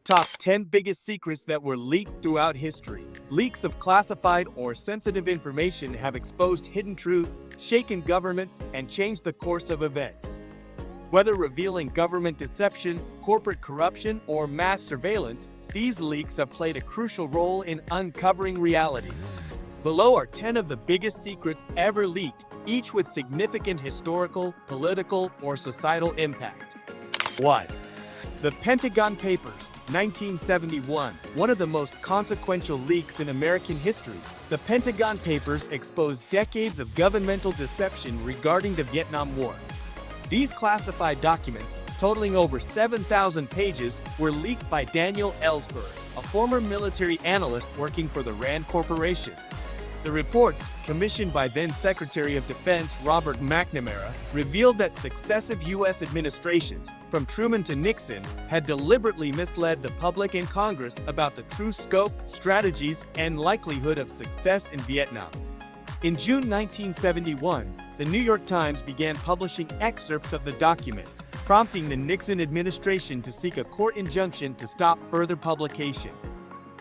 Top 10 biggest secrets that were leaked throughout history. Leaks of classified or sensitive information have exposed hidden truths, shaken governments, and changed the course of events. Whether revealing government deception, corporate corruption, or mass surveillance, these leaks have played a crucial role in uncovering reality. Below are 10 of the biggest secrets ever leaked, each with significant historical, political, or societal impact. 1. The Pentagon Papers, 1971, one of the most consequential leaks in American history. The Pentagon Papers exposed decades of governmental deception regarding the Vietnam War. These classified documents, totaling over 7,000 pages, were leaked by Daniel Ellsberg, a former military analyst working for the Rand Corporation. The reports, commissioned by then-Secretary of Defense Robert McNamara, revealed that successive U.S. administrations, from Truman to Nixon, had deliberately misled the public and Congress about the true scope, strategies, and likelihood of success in Vietnam. In June 1971, the New York Times began publishing excerpts of the documents, prompting the Nixon administration to seek a court injunction to stop further publication.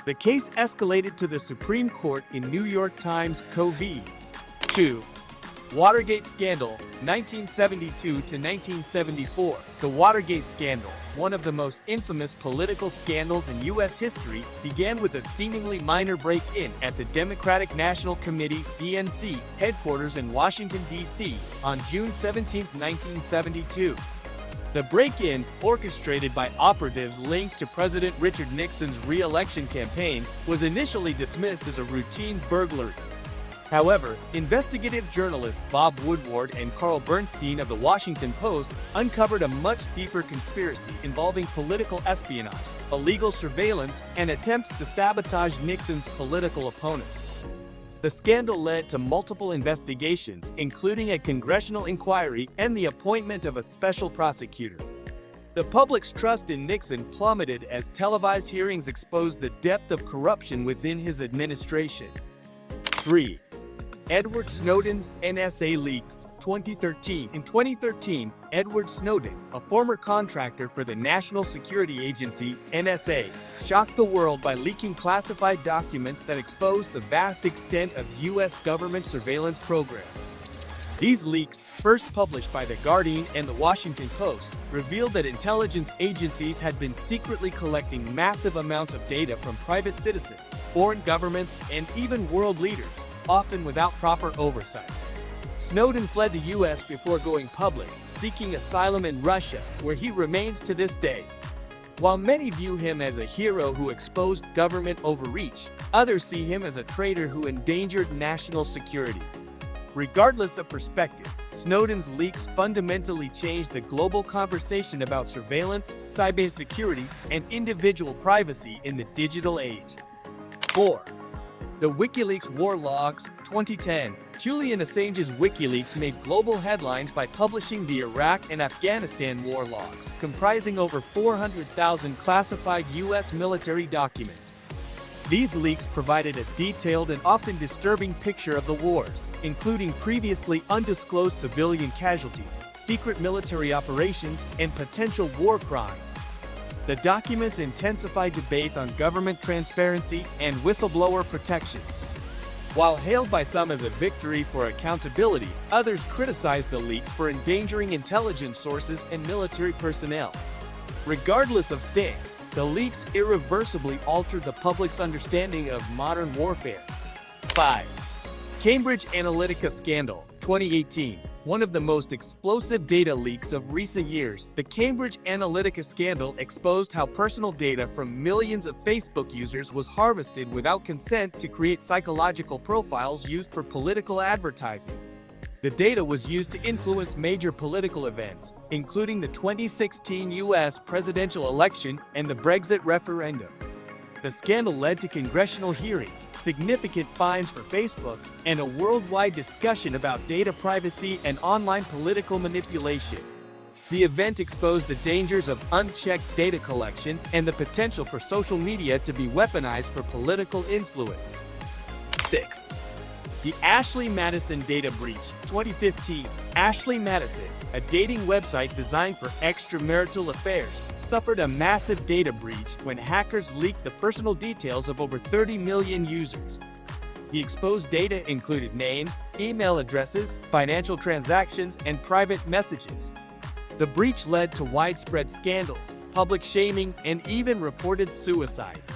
The case escalated to the Supreme Court in New York Times Co. v. 2. Watergate Scandal, 1972 to 1974. The Watergate scandal, one of the most infamous political scandals in U.S. history, began with a seemingly minor break-in at the Democratic National Committee (DNC) headquarters in Washington, D.C. on June 17, 1972. The break-in, orchestrated by operatives linked to President Richard Nixon's re-election campaign, was initially dismissed as a routine burglary. However, investigative journalists Bob Woodward and Carl Bernstein of The Washington Post uncovered a much deeper conspiracy involving political espionage, illegal surveillance, and attempts to sabotage Nixon's political opponents. The scandal led to multiple investigations, including a congressional inquiry and the appointment of a special prosecutor. The public's trust in Nixon plummeted as televised hearings exposed the depth of corruption within his administration. 3. Edward Snowden's NSA leaks, 2013. In 2013, Edward Snowden, a former contractor for the National Security Agency, NSA, shocked the world by leaking classified documents that exposed the vast extent of U.S. government surveillance programs. These leaks, first published by The Guardian and The Washington Post, revealed that intelligence agencies had been secretly collecting massive amounts of data from private citizens, foreign governments, and even world leaders, often without proper oversight. Snowden fled the U.S. before going public, seeking asylum in Russia, where he remains to this day. While many view him as a hero who exposed government overreach, others see him as a traitor who endangered national security. Regardless of perspective, Snowden's leaks fundamentally changed the global conversation about surveillance, cybersecurity, and individual privacy in the digital age. 4. The WikiLeaks War Logs, 2010. Julian Assange's WikiLeaks made global headlines by publishing the Iraq and Afghanistan war logs, comprising over 400,000 classified U.S. military documents. These leaks provided a detailed and often disturbing picture of the wars, including previously undisclosed civilian casualties, secret military operations, and potential war crimes. The documents intensified debates on government transparency and whistleblower protections. While hailed by some as a victory for accountability, others criticized the leaks for endangering intelligence sources and military personnel. Regardless of stance, the leaks irreversibly altered the public's understanding of modern warfare. 5. Cambridge Analytica Scandal, 2018. One of the most explosive data leaks of recent years, the Cambridge Analytica scandal exposed how personal data from millions of Facebook users was harvested without consent to create psychological profiles used for political advertising. The data was used to influence major political events, including the 2016 U.S. presidential election and the Brexit referendum. The scandal led to congressional hearings, significant fines for Facebook, and a worldwide discussion about data privacy and online political manipulation. The event exposed the dangers of unchecked data collection and the potential for social media to be weaponized for political influence. 6. The Ashley Madison Data Breach, 2015. Ashley Madison, a dating website designed for extramarital affairs, suffered a massive data breach when hackers leaked the personal details of over 30 million users. The exposed data included names, email addresses, financial transactions, and private messages. The breach led to widespread scandals, public shaming, and even reported suicides.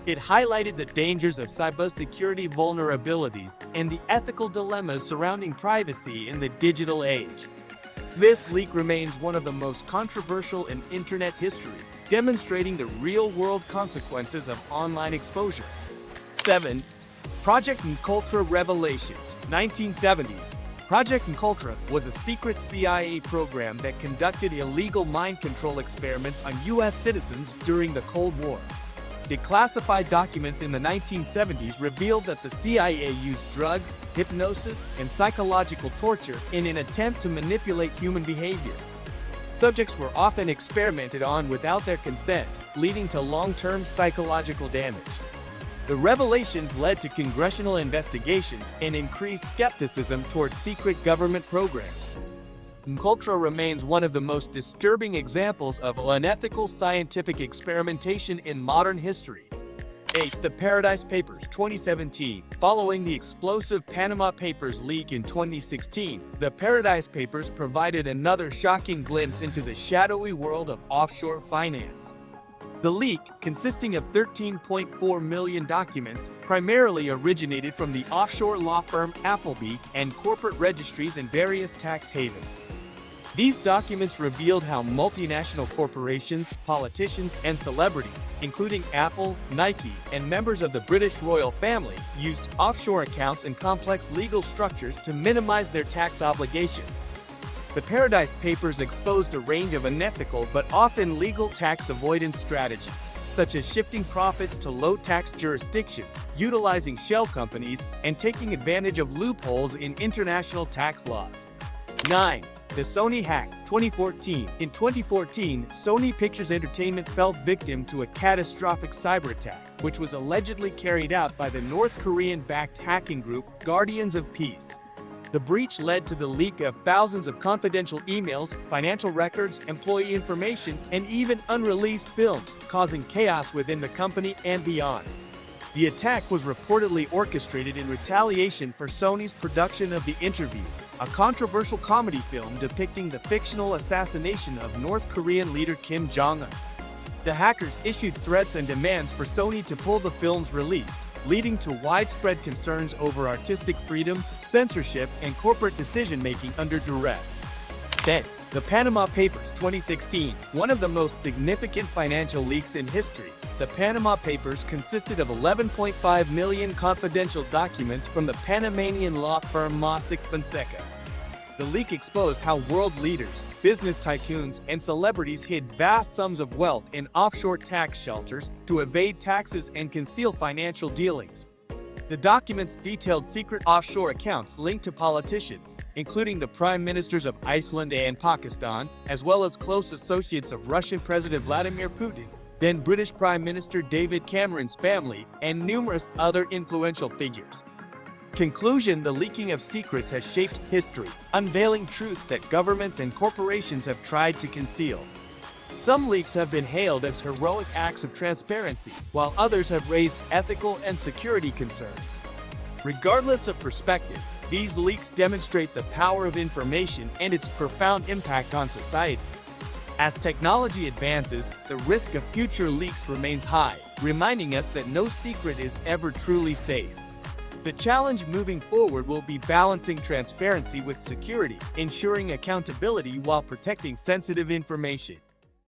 It highlighted the dangers of cybersecurity vulnerabilities and the ethical dilemmas surrounding privacy in the digital age. This leak remains one of the most controversial in internet history, demonstrating the real-world consequences of online exposure. 7. Project Encultra Revelations, 1970s. Project Encultra was a secret CIA program that conducted illegal mind control experiments on U.S. citizens during the Cold War. Declassified documents in the 1970s revealed that the CIA used drugs, hypnosis, and psychological torture in an attempt to manipulate human behavior. Subjects were often experimented on without their consent, leading to long-term psychological damage. The revelations led to congressional investigations and increased skepticism towards secret government programs. Encultra remains one of the most disturbing examples of unethical scientific experimentation in modern history. 8. The Paradise Papers, 2017. Following the explosive Panama Papers leak in 2016, the Paradise Papers provided another shocking glimpse into the shadowy world of offshore finance. The leak, consisting of 13.4 million documents, primarily originated from the offshore law firm Appleby and corporate registries in various tax havens. These documents revealed how multinational corporations, politicians, and celebrities, including Apple, Nike, and members of the British royal family, used offshore accounts and complex legal structures to minimize their tax obligations. The Paradise Papers exposed a range of unethical but often legal tax avoidance strategies, such as shifting profits to low-tax jurisdictions, utilizing shell companies, and taking advantage of loopholes in international tax laws. 9. The Sony hack, 2014. In 2014, Sony Pictures Entertainment fell victim to a catastrophic cyber attack, which was allegedly carried out by the North Korean-backed hacking group Guardians of Peace. The breach led to the leak of thousands of confidential emails, financial records, employee information, and even unreleased films, causing chaos within the company and beyond. The attack was reportedly orchestrated in retaliation for Sony's production of The Interview, a controversial comedy film depicting the fictional assassination of North Korean leader Kim Jong-un. The hackers issued threats and demands for Sony to pull the film's release, leading to widespread concerns over artistic freedom, censorship, and corporate decision-making under duress. 10. The Panama Papers, 2016. One of the most significant financial leaks in history, the Panama Papers consisted of 11.5 million confidential documents from the Panamanian law firm Mossack Fonseca. The leak exposed how world leaders, business tycoons, and celebrities hid vast sums of wealth in offshore tax shelters to evade taxes and conceal financial dealings. The documents detailed secret offshore accounts linked to politicians, including the prime ministers of Iceland and Pakistan, as well as close associates of Russian President Vladimir Putin, then British Prime Minister David Cameron's family, and numerous other influential figures. Conclusion: the leaking of secrets has shaped history, unveiling truths that governments and corporations have tried to conceal. Some leaks have been hailed as heroic acts of transparency, while others have raised ethical and security concerns. Regardless of perspective, these leaks demonstrate the power of information and its profound impact on society. As technology advances, the risk of future leaks remains high, reminding us that no secret is ever truly safe. The challenge moving forward will be balancing transparency with security, ensuring accountability while protecting sensitive information.